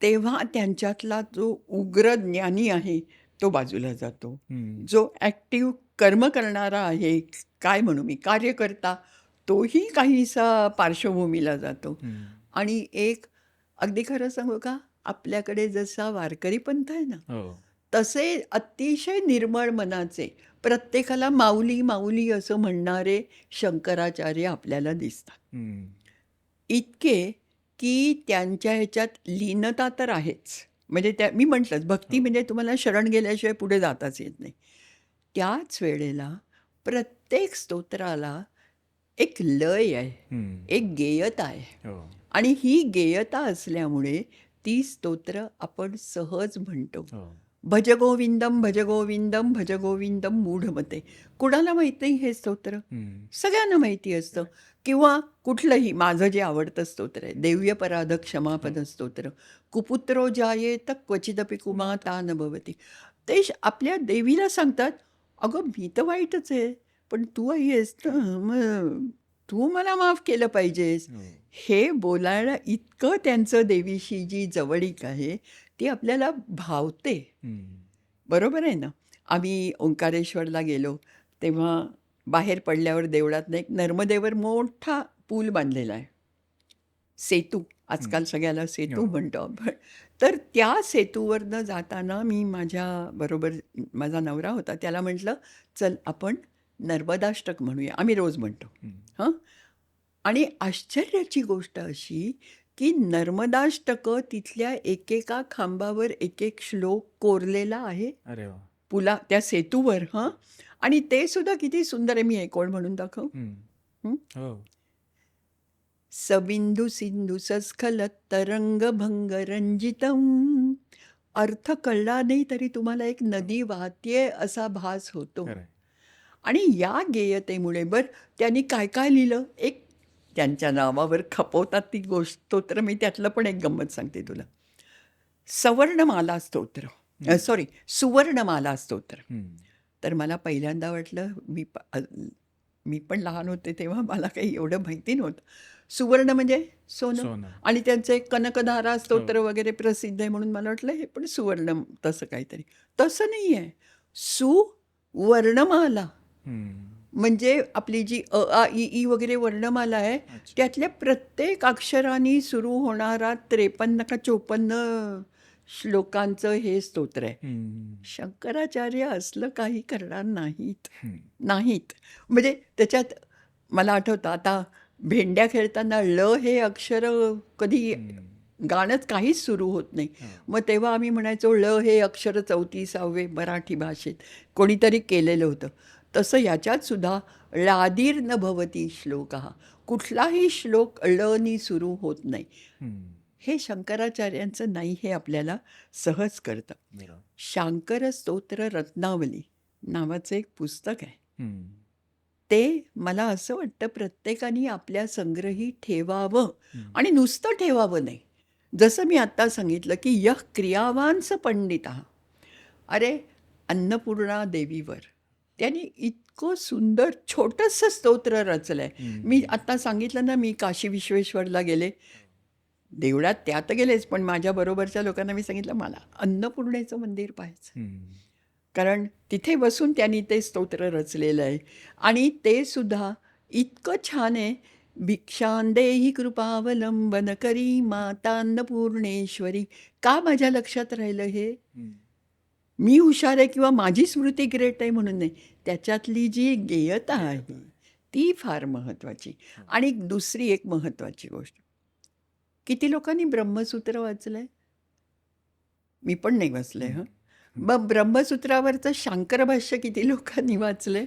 तेव्हा त्यांच्यातला जो उग्र ज्ञानी आहे तो बाजूला जातो. हं. जो ॲक्टिव्ह कर्म करणारा आहे, काय म्हणू मी, कार्यकर्ता, तोही काहीसा पार्श्वभूमीला जातो. हं. आणि एक अगदी खरं सांगू का, आपल्याकडे जसा वारकरी पंथ आहे ना, हो. तसे अतिशय निर्मळ मनाचे, प्रत्येकाला माऊली माऊली असं म्हणणारे शंकराचार्य आपल्याला दिसतात. हं. इतके की त्यांच्या ह्याच्यात लीनता तर आहेच. म्हणजे मी म्हटलंच, भक्ती हो. म्हणजे तुम्हाला शरण गेल्याशिवाय पुढे जाताच येत नाही. त्याच वेळेला प्रत्येक स्तोत्राला एक लय आहे, हं. एक गेयता आहे. हो. आणि ही गेयता असल्यामुळे ती स्तोत्र आपण सहज म्हणतो. हो. भजगोविंदम भजगोविंदम भजगोविंदम मूढमते. कुणाला माहीत नाही हे स्तोत्र? हं. सगळ्यांना माहिती असतं. किंवा कुठलंही माझं जे आवडतं स्तोत्र आहे देव्यपराध क्षमापद स्तोत्र. कुपुत्रो जायेत क्वचिदपि कुमाता न भवती. ते आपल्या देवीला सांगतात, अगं मी तर वाईटच आहे, पण तू आई आहेस ना, मग तू मला माफ केलं पाहिजेस. हो. हे बोलायला इतकं त्यांचं देवीशी जी जवळीक आहे ती आपल्याला भावते. हं. बरोबर आहे ना? आम्ही ओंकारेश्वरला गेलो तेव्हा बाहेर पडल्यावर देवळातनं एक नर्मदेवर मोठा पूल बांधलेला आहे. सेतू, आजकाल सगळ्याला सेतू हो. म्हणतो आपण. तर त्या सेतूवरनं जाताना मी माझ्याबरोबर माझा नवरा होता, त्याला म्हटलं, "चल आपण नर्मदाष्टक म्हणूया." आम्ही रोज म्हणतो. हं. हं. आणि आश्चर्याची गोष्ट अशी, की नर्मदाष्टक तिथल्या एकेका खांबावर एक एक श्लोक कोरलेला आहे अरे वाह! त्या सेतूवर. हं. आणि ते सुद्धा किती सुंदर आहे. मी एक ओळ म्हणून दाखवू? हं. हं. हो. सबिंदू सिंधू सस्खलत तरंग भंग रंजितम. अर्थ कळला नाही तरी तुम्हाला एक नदी वाहतीये असा भास होतो. खरं आहे. आणि या गेयतेमुळे त्यांनी काय काय लिहिलं, एक त्यांच्या नावावर खपवतात ती गोष्ट स्तोत्र. मी त्यातलं पण एक गंमत सांगते तुला. सवर्णमाला स्तोत्र, सॉरी सुवर्णमाला स्तोत्र. हं. तर मला पहिल्यांदा वाटलं, मी पण लहान होते तेव्हा मला काही एवढं माहिती नव्हतं. सुवर्ण म्हणजे सोनं. सोनं. आणि त्यांचं एक कनकधारा स्तोत्र वगैरे प्रसिद्ध आहे म्हणून मला वाटलं हे पण सुवर्ण तसं काहीतरी. तसं नाही आहे. सुवर्णमाला हं. म्हणजे आपली जी अ, आ, इ, ई वगैरे वर्णमाला आहे, अच्छा. त्यातल्या प्रत्येक अक्षरांनी सुरू होणारा 53 का 54 श्लोकांचं हे स्तोत्र आहे. हं. शंकराचार्य असलं काही करणार नाहीत. हं. नाहीत. म्हणजे त्याच्यात मला आठवतं आता भेंड्या खेळताना ल हे अक्षर कधी गाणंच काहीच सुरू होत नाही. हो. मग तेव्हा आम्ही म्हणायचो ल हे अक्षर 34वे मराठी भाषेत कोणीतरी केलेलं होतं. तसं याच्यात सुद्धा लादीर न भवती श्लोक हा, कुठलाही श्लोक ळनी सुरू होत नाही. हं. हे शंकराचार्यांचं नाही हे आपल्याला सहज कळतं. बरोबर. शांकर स्तोत्र रत्नावली नावाचं एक पुस्तक आहे. हं. ते मला असं वाटतं प्रत्येकाने आपल्या संग्रही ठेवावं. हं. आणि नुसतं ठेवावं नाही. जसं मी आत्ता सांगितलं की यः क्रियावांस पंडिता. अरे अन्नपूर्णा देवीवर त्यांनी इतकं सुंदर छोटंसं स्तोत्र रचलं आहे. हं. मी आत्ता सांगितलं ना, मी काशी विश्वेश्वरला गेले, देवळात त्यात गेलेच, पण माझ्याबरोबरच्या लोकांना मी सांगितलं मला अन्नपूर्णेचं मंदिर पाहायचं. हं. कारण तिथे बसून त्यांनी ते स्तोत्र रचलेलं आहे. आणि ते सुद्धा इतकं छान आहे. भिक्षांदेही कृपावलंबन करी माता अन्नपूर्णेश्वरी. का माझ्या लक्षात राहिलं हे? हं. मी हुशार आहे किंवा माझी स्मृती ग्रेट आहे म्हणून नाही. त्याच्यातली जी गेयता आहे ती फार महत्त्वाची. आणि दुसरी एक महत्त्वाची गोष्ट, किती लोकांनी ब्रह्मसूत्र वाचलंय? मी पण नाही वाचलंय हं. मग ब्रह्मसूत्रावरचं शांकर भाष्य किती लोकांनी वाचलंय?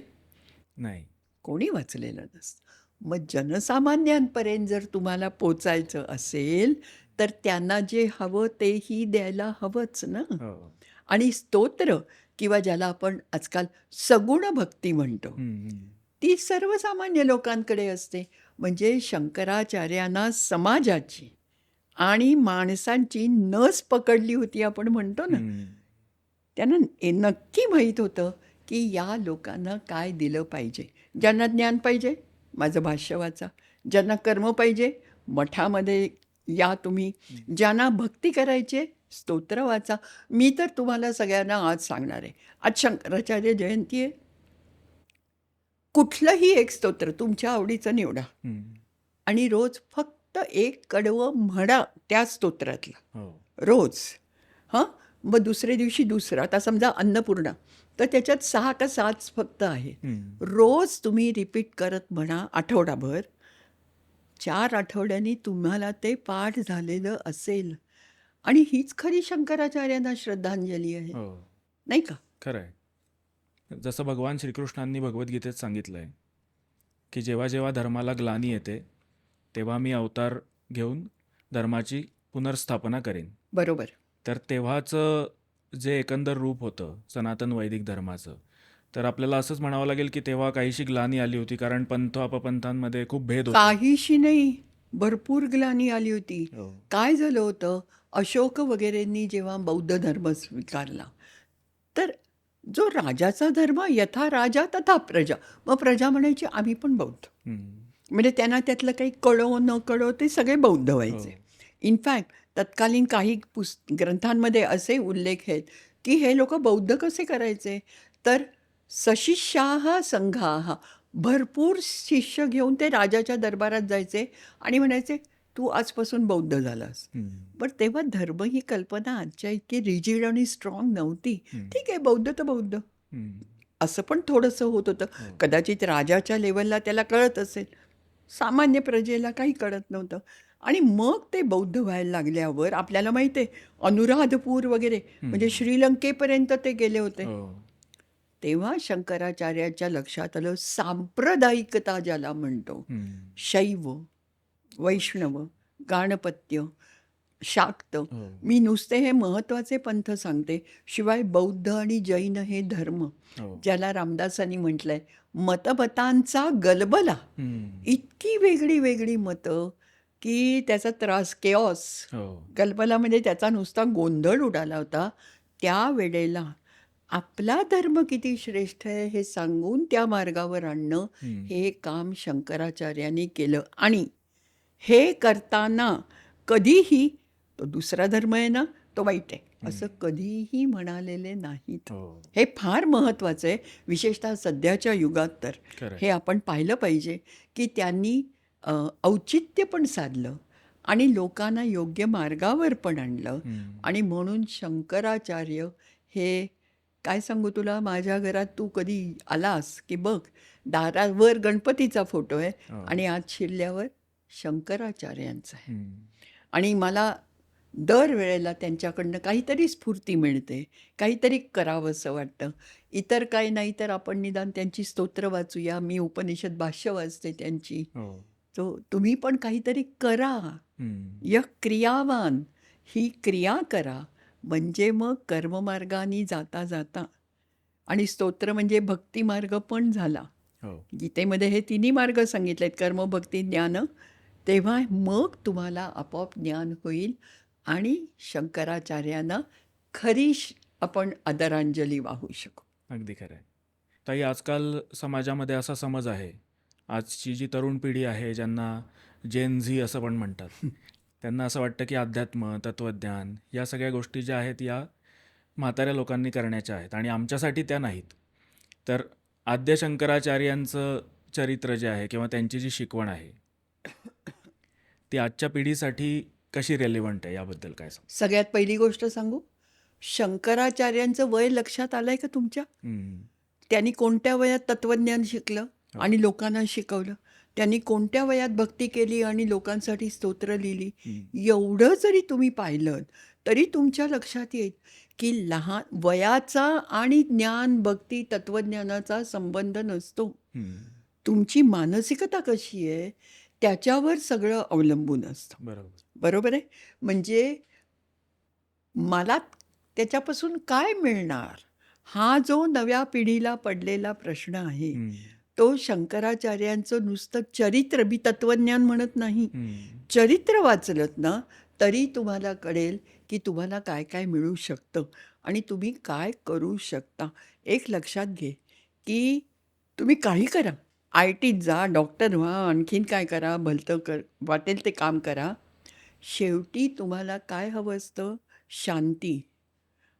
नाही. कोणी वाचलेलं नसतं. मग जनसामान्यांपर्यंत जर तुम्हाला पोचायचं असेल तर त्यांना जे हवं तेही द्यायला हवंच ना. हो. आणि स्तोत्र किंवा ज्याला आपण आजकाल सगुण भक्ती म्हणतो, ती सर्वसामान्य लोकांकडे असते. म्हणजे शंकराचार्यांना समाजाची आणि माणसांची नस पकडली होती आपण म्हणतो ना. त्यांना नक्की माहीत होतं की या लोकांना काय दिलं पाहिजे. ज्यांना ज्ञान पाहिजे माझं भाष्य वाचा, ज्यांना कर्म पाहिजे मठामध्ये या तुम्ही, ज्यांना भक्ती करायची आहे, स्तोत्र वाचा. मी तर तुम्हाला सगळ्यांना आज सांगणार आहे, आज शंकराचार्य जयंती आहे. कुठलंही एक स्तोत्र तुमच्या आवडीचं निवडा आणि रोज फक्त एक कडवं म्हणा त्या स्तोत्रातलं हो. रोज. हां, मग दुसऱ्या दिवशी दुसरं. आता समजा अन्नपूर्णा, तर त्याच्यात 6 का 7 फक्त आहे. रोज तुम्ही रिपीट करत म्हणा आठवडाभर. 4 आठवड्यांनी तुम्हाला ते पाठ झालेलं असेल. आणि हीच खरी शंकराचार्यांना श्रद्धांजली आहे, हो. नाही का? खरं आहे. जसं भगवान श्रीकृष्णांनी भगवद्गीतेत सांगितलं आहे की जेव्हा जेव्हा धर्माला ग्लानी येते तेव्हा मी अवतार घेऊन धर्माची पुनर्स्थापना करेन. बरोबर. तर तेव्हाचं जे एकंदर रूप होतं सनातन वैदिक धर्माचं, तर आपल्याला असंच म्हणावं लागेल की तेव्हा काहीशी ग्लानी आली होती, कारण पंथ अपपंथांमध्ये खूप भेद होते. काहीशी नाही, भरपूर ग्लानी आली होती. हो. काय झालं होतं, अशोक वगैरेंनी जेव्हा बौद्ध धर्म स्वीकारला, तर जो राजाचा धर्म यथा राजा तथा प्रजा, मग प्रजा म्हणायची आम्ही पण बौद्ध. म्हणजे त्यांना त्यातलं काही कळो न कळो ते सगळे बौद्ध व्हायचे. इनफॅक्ट तत्कालीन काही ग्रंथांमध्ये असे उल्लेख आहेत की हे लोक बौद्ध कसे करायचे, तर सशिष्याः संघाः, भरपूर शिष्य घेऊन ते राजाच्या दरबारात जायचे आणि म्हणायचे तू आजपासून बौद्ध झालास. पण तेव्हा धर्म ही कल्पना आजच्या इतकी रिजिड आणि स्ट्रॉंग नव्हती. ठीक आहे, बौद्ध तर बौद्ध असं पण थोडंसं होत होतं. कदाचित राजाच्या लेवलला त्याला कळत असेल, सामान्य प्रजेला काही कळत नव्हतं. आणि मग ते बौद्ध व्हायला लागल्यावर आपल्याला माहिती आहे अनुराधपूर वगैरे म्हणजे श्रीलंकेपर्यंत ते गेले होते. तेव्हा शंकराचार्याच्या लक्षात आलं सांप्रदायिकता ज्याला म्हणतो, शैव, वैष्णव, गाणपत्य, शाक्त, मी नुसते हे महत्त्वाचे पंथ सांगते. शिवाय बौद्ध आणि जैन हे धर्म, ज्याला रामदासांनी म्हटलंय मतमतांचा गलबला, इतकी वेगळी वेगळी मतं की त्याचा त्रास, केऑस, गलबला म्हणजे त्याचा नुसता गोंधळ उडाला होता. त्या वेळेला आपला धर्म किती श्रेष्ठ आहे हे सांगून त्या मार्गावर आणणं हे काम शंकराचार्यांनी केलं. आणि हे करताना कधीही तो दुसरा धर्म आहे ना तो वाईट आहे असं कधीही म्हणालेले नाहीत. हे फार महत्त्वाचं आहे, विशेषतः सध्याच्या युगात. तर हे आपण पाहिलं पाहिजे की त्यांनी औचित्य पण साधलं आणि लोकांना योग्य मार्गावर पण आणलं. आणि म्हणून शंकराचार्य हे, काय सांगू तुला, माझ्या घरात तू कधी आलास की बघ, दारावर गणपतीचा फोटो आहे आणि आत शिरल्यावर शंकराचार्यांचा आहे. आणि मला दरवेळेला त्यांच्याकडनं काहीतरी स्फूर्ती मिळते, काहीतरी करावंसं वाटतं. इतर काही नाही तर आपण निदान त्यांची स्तोत्र वाचूया. मी उपनिषद भाष्य वाचते त्यांची. तो तुम्ही पण काहीतरी करा. य क्रियावान, ही क्रिया करा, म्हणजे मग कर्ममार्गाने जाता जाता. आणि स्तोत्र म्हणजे भक्ती मार्ग पण झाला. गीतेमध्ये हे तिन्ही मार्ग सांगितलेत, कर्म, भक्ती, ज्ञान. तेव्हा मग तुम्हाला आपोआप ज्ञान होईल आणि शंकराचार्यांना खरी आपण आदरांजली वाहू शकू. अगदी खरं आहे ताई. आजकाल समाजामध्ये असा समज आहे, आजची जी तरुण पिढी आहे ज्यांना जेन झी असं पण म्हणतात, त्यांना असं वाटतं की अध्यात्म, तत्त्वज्ञान या सगळ्या गोष्टी ज्या आहेत या म्हाताऱ्या लोकांनी करण्याच्या आहेत आणि आमच्यासाठी त्या नाहीत. तर आद्य शंकराचार्यांचं चरित्र जे आहे किंवा त्यांची जी शिकवण आहे ती आजच्या पिढीसाठी कशी रेलिव्हंट आहे याबद्दल काय सांग? सगळ्यात पहिली गोष्ट सांगू, शंकराचार्यांचं वय लक्षात आलंय का तुमच्या? हम्म. त्यांनी कोणत्या वयात तत्वज्ञान शिकलं हो. आणि लोकांना शिकवलं? त्यांनी कोणत्या वयात भक्ती केली आणि लोकांसाठी स्तोत्र लिहिली? एवढं जरी तुम्ही पाहिलं तरी तुमच्या लक्षात येईल की लहान वयाचा आणि ज्ञान, भक्ती, तत्वज्ञानाचा संबंध नसतो. तुमची मानसिकता कशी आहे त्याच्यावर सगळं अवलंबून असतं. बरोबर. बरोबर आहे? म्हणजे मला त्याच्यापासून काय मिळणार? हा जो नव्या पिढीला पडलेला प्रश्न आहे, तो शंकराचार्यांचं नुसतं चरित्र, मी तत्वज्ञान म्हणत नाही, चरित्र वाचलत ना तरी तुम्हाला कळेल की तुम्हाला काय काय मिळू शकतं आणि तुम्ही काय करू शकता. एक लक्षात घे की तुम्ही काही करा, ITत जा, डॉक्टर व्हा, आणखीन काय करा, भलतं कर, वाटेल ते काम करा. शेवटी तुम्हाला काय हवं असतं? शांती.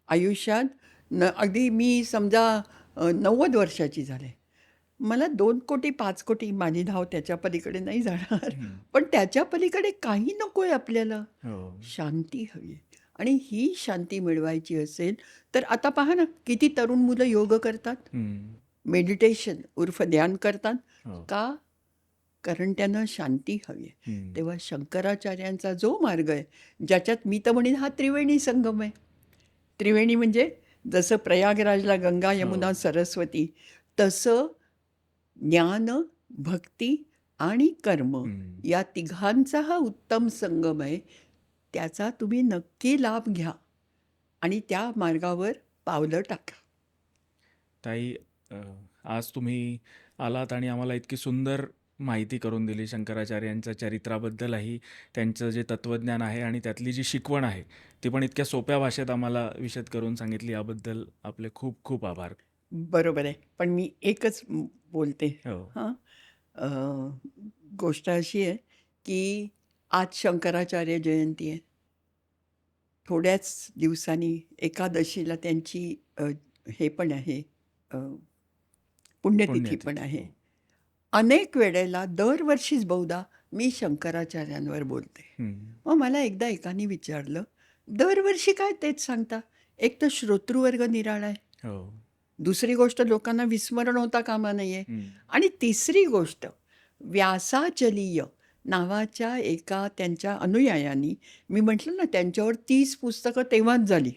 आयुष्यात अगदी मी समजा 90 वर्षाची झाले, मला 2 कोटी 5 कोटी माझी धाव त्याच्या पलीकडे नाही जाणार, पण त्याच्या पलीकडे काही नको आहे आपल्याला. शांती हवी आहे. आणि ही शांती मिळवायची असेल तर आता पहा ना, किती तरुण मुलं योग करतात, मेडिटेशन उर्फ ध्यान करतात. का? कारण त्यांना शांती हवी आहे. तेव्हा शंकराचार्यांचा जो मार्ग आहे, ज्याच्यात मी तर म्हणेन हा त्रिवेणी संगम आहे. त्रिवेणी म्हणजे जसं प्रयागराजला गंगा, यमुना, सरस्वती, तसं ज्ञान, भक्ती आणि कर्म या तिघांचा हा उत्तम संगम आहे. त्याचा तुम्ही नक्की लाभ घ्या आणि त्या मार्गावर पावलं टाका. ताई, आज तुम्ही आलात आणि आम्हाला इतकी सुंदर माहिती करून दिली शंकराचार्यांच्या चरित्राबद्दलही, त्यांचं जे तत्त्वज्ञान आहे आणि त्यातली जी शिकवण आहे ती पण इतक्या सोप्या भाषेत आम्हाला विशद करून सांगितली. याबद्दल आपले खूप खूप आभार. बरोबर आहे. पण मी एकच बोलते. हो. हां, गोष्ट अशी आहे की आज शंकराचार्य जयंती आहे. थोड्याच दिवसांनी एकादशीला त्यांची हे पण आहे, पुण्यतिथी पण आहे. अनेक वेळेला दरवर्षीच बहुधा मी शंकराचार्यांवर बोलते. मग मला एकदा एकाने विचारलं, दरवर्षी काय तेच सांगता? एक तर श्रोतृवर्ग निराळा आहे, दुसरी गोष्ट लोकांना विस्मरण होता कामा नये, आणि तिसरी गोष्ट व्यासाचलीय नावाच्या एका त्यांच्या अनुयायांनी, मी म्हटलं ना त्यांच्यावर 30 पुस्तकं तेव्हाच झाली,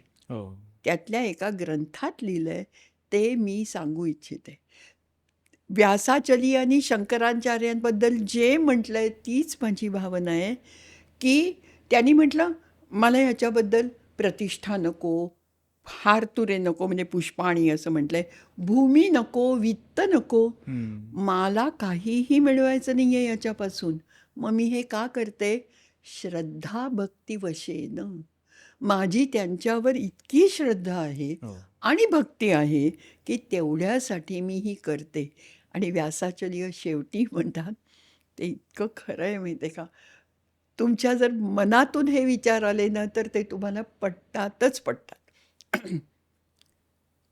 त्यातल्या एका ग्रंथात लिहिलं आहे, ते मी सांगू इच्छिते. व्यासाचलीयांनी शंकराचार्यांबद्दल जे म्हटलं आहे तीच माझी भावना आहे की त्यांनी म्हटलं, मला ह्याच्याबद्दल प्रतिष्ठा नको, हार तुरे नको, म्हणजे पुष्पाणी असं म्हटलं आहे, भूमी नको, वित्त नको, मला काहीही मिळवायचं नाही आहे याच्यापासून. मग मी हे का करते? श्रद्धा भक्ती वशेन. माझी त्यांच्यावर इतकी श्रद्धा आहे आणि भक्ती आहे की तेवढ्यासाठी मी ही करते. आणि व्यासाचलीय शेवटी म्हणतात, ते इतकं खरं आहे माहिती आहे का, तुमच्या जर मनातून हे विचार आले ना तर ते तुम्हाला पटतातच पटतात.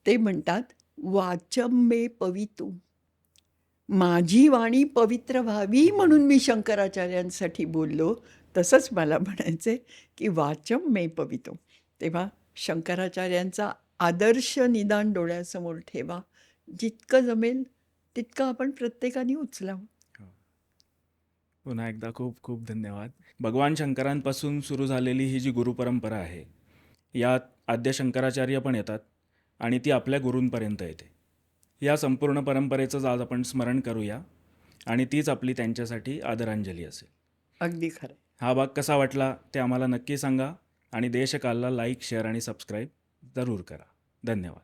ते म्हणतात, वाचम मे पवितू, माझी वाणी पवित्र व्हावी म्हणून मी शंकराचार्यांसाठी बोललो. तसंच मला म्हणायचं आहे की वाचम मे पवितो. तेव्हा शंकराचार्यांचा आदर्श निदान डोळ्यासमोर ठेवा, जितकं जमेल तितकं आपण प्रत्येकाने उचलावं. पुन्हा एकदा खूप खूप धन्यवाद. भगवान शंकरांपासून सुरू झालेली ही जी गुरुपरंपरा आहे, यात आद्य शंकराचार्य पण येतात आणि ती आपल्या गुरूंपर्यंत येते. या संपूर्ण परंपरेचंच आज आपण स्मरण करूया आणि तीच आपली त्यांच्यासाठी आदरांजली असेल. अगदी खरं. हा भाग कसा वाटला ते आम्हाला नक्की सांगा आणि देशकालला लाईक, शेअर आणि सबस्क्राईब जरूर करा. धन्यवाद.